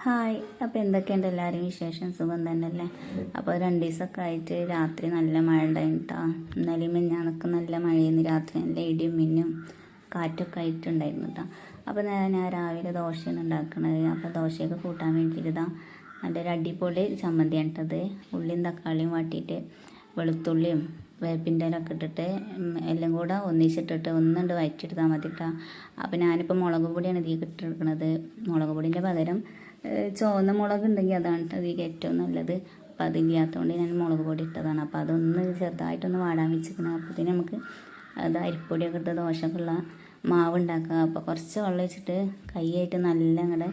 Hi. അപ്പോൾ എന്തൊക്കെയുണ്ട് എല്ലാവരും വിശേഷം? സുഖം തന്നെയല്ലേ? അപ്പോൾ 2 ദിവസമൊക്കെ ആയിട്ട് രാത്രി നല്ല മഴ ഉണ്ടായിരുന്നു കേട്ടോ. ഇന്നലെയും മിഞ്ഞാന്നൊക്കെ നല്ല മഴയായിരുന്നു. രാത്രി നല്ല ഇടിയും മിന്നും കാറ്റൊക്കെ ആയിട്ടുണ്ടായിരുന്നു കേട്ടോ. അപ്പോൾ ഞാൻ രാവിലെ ദോശയാണ് ഉണ്ടാക്കുന്നത്. അപ്പോൾ ദോശയൊക്കെ കൂട്ടാൻ വേണ്ടിയിട്ട് ഇതാ നല്ലൊരു അടിപൊളി ചമ്മന്തിയാണ് കേട്ടത്. ഉള്ളിയും തക്കാളിയും വാട്ടിയിട്ട് വെളുത്തുള്ളിയും വേപ്പിൻ്റെ ഇലയൊക്കെ ഇട്ടിട്ട് എല്ലാം കൂടെ ഒന്നിച്ചിട്ടിട്ട് ഒന്നുണ്ട് വഴറ്റിയെടുത്താൽ മതി കേട്ടോ. അപ്പോൾ ഞാനിപ്പോൾ മുളക് പൊടിയാണ് ഇതിലേക്ക് ഇട്ടെടുക്കുന്നത്. മുളക് പൊടിൻ്റെ പകരം ചുവന്ന മുളക് ഉണ്ടെങ്കിൽ അതാണ് കേട്ടോ ഇതിലേക്ക് ഏറ്റവും നല്ലത്. അപ്പോൾ അതില്ലാത്തതുകൊണ്ട് ഞാൻ മുളക് പൊടി ഇട്ടതാണ്. അപ്പോൾ അതൊന്ന് ചെറുതായിട്ടൊന്ന് വാടാൻ വെച്ചിരിക്കണം. അപ്പോഴത്തേന് നമുക്ക് അത് അരിപ്പൊടിയൊക്കെ ഇട്ട് ദോശക്കുള്ള മാവ് ഉണ്ടാക്കുക. അപ്പോൾ കുറച്ച് വെള്ളം വെച്ചിട്ട് കൈയായിട്ട് നല്ല ഇങ്ങോട്ട്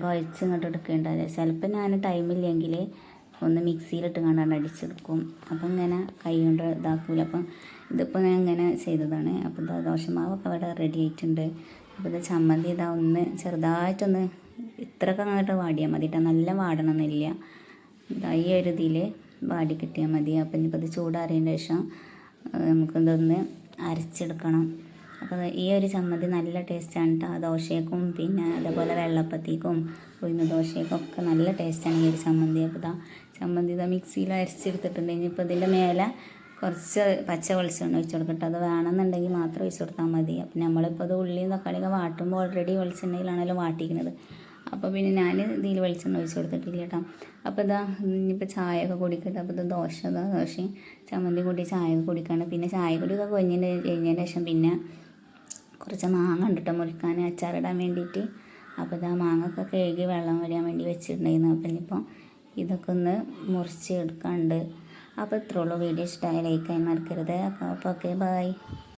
കുഴച്ച് ഇങ്ങോട്ട് എടുക്കേണ്ടത്. ചിലപ്പോൾ ഞാൻ ടൈമില്ലെങ്കിൽ ഒന്ന് മിക്സിയിലിട്ട് കണ്ടാണ് അടിച്ചെടുക്കും. അപ്പം ഇങ്ങനെ കൈ കൊണ്ട് ഇതാക്കൂല. അപ്പം ഇതിപ്പോൾ ഞാൻ ഇങ്ങനെ ചെയ്തതാണ്. അപ്പോൾ ഇതാ ദോശമാവൊക്കെ അവിടെ റെഡി ആയിട്ടുണ്ട്. അപ്പോൾ ഇത് ചമ്മന്തി ഇതാ ഒന്ന് ചെറുതായിട്ടൊന്ന് ഇത്രയൊക്കെ അങ്ങോട്ട് വാടിയാൽ മതി കേട്ടോ. നല്ല വാടണമെന്നില്ല. ഇതാ ഈ ഒരു ഇതിൽ വാടി കിട്ടിയാൽ മതി. അപ്പം ഇനിയിപ്പോൾ ഇത് ചൂടാറിയതിന് ശേഷം നമുക്കിതൊന്ന് അരച്ചെടുക്കണം. അപ്പോൾ ഈ ഒരു ചമ്മന്തി നല്ല ടേസ്റ്റാണ് കേട്ടോ. ദോശയ്ക്കും പിന്നെ അതേപോലെ വെള്ളപ്പത്തേക്കും ഉഴുന്ന് ദോശയ്ക്കും ഒക്കെ നല്ല ടേസ്റ്റാണ് ഈ ഒരു ചമ്മന്തി. അപ്പോൾ ഇതാ ചമ്മന്തി ഇതാ മിക്സിയിൽ അരച്ചെടുത്തിട്ടുണ്ട്. ഇനിയിപ്പോൾ ഇതിൻ്റെ മേലെ കുറച്ച് പച്ച വെളിച്ചെണ്ണ ഒഴിച്ച് കൊടുക്കട്ടെ. അത് വേണമെന്നുണ്ടെങ്കിൽ മാത്രം ഒഴിച്ച് കൊടുത്താൽ മതി. അപ്പം നമ്മളിപ്പോൾ അത് ഉള്ളിയും തക്കാളിയൊക്കെ വാട്ടുമ്പോൾ ഓൾറെഡി വെളിച്ചെണ്ണയിലാണല്ലോ വാട്ടിക്കുന്നത്. അപ്പോൾ പിന്നെ ഞാൻ ഇതിൽ വെളിച്ചെണ്ണ ഒഴിച്ച് കൊടുത്തിട്ടില്ല കേട്ടോ. അപ്പോൾ ഇതാ ഇനിയിപ്പോൾ ചായയൊക്കെ കുടിക്കട്ടെ. അപ്പോൾ ഇത് ദോശയും ചമ്മന്തി കൂടി ചായയൊക്കെ കുടിക്കാണ്. പിന്നെ ചായ കുടിയൊക്കെ കഴിഞ്ഞതിന് ശേഷം പിന്നെ കുറച്ച് മാങ്ങ കണ്ടിട്ട് മുറിക്കാൻ അച്ചാറിടാൻ വേണ്ടിയിട്ട്. അപ്പോൾ ഇതാ മാങ്ങയൊക്കെ കഴുകി വെള്ളം വരാൻ വേണ്ടി വെച്ചിട്ടുണ്ടായിരുന്നു. അപ്പം ഇനിയിപ്പോൾ ഇതൊക്കെ ഒന്ന് മുറിച്ച് എടുക്കാനുണ്ട്. അപ്പോൾ ഇത്രയുള്ളൂ. വീഡിയോ ഇഷ്ടമായ ലൈക്ക് ചെയ്യാൻ മറക്കരുത്. അപ്പോൾ ഓക്കെ, ബൈ.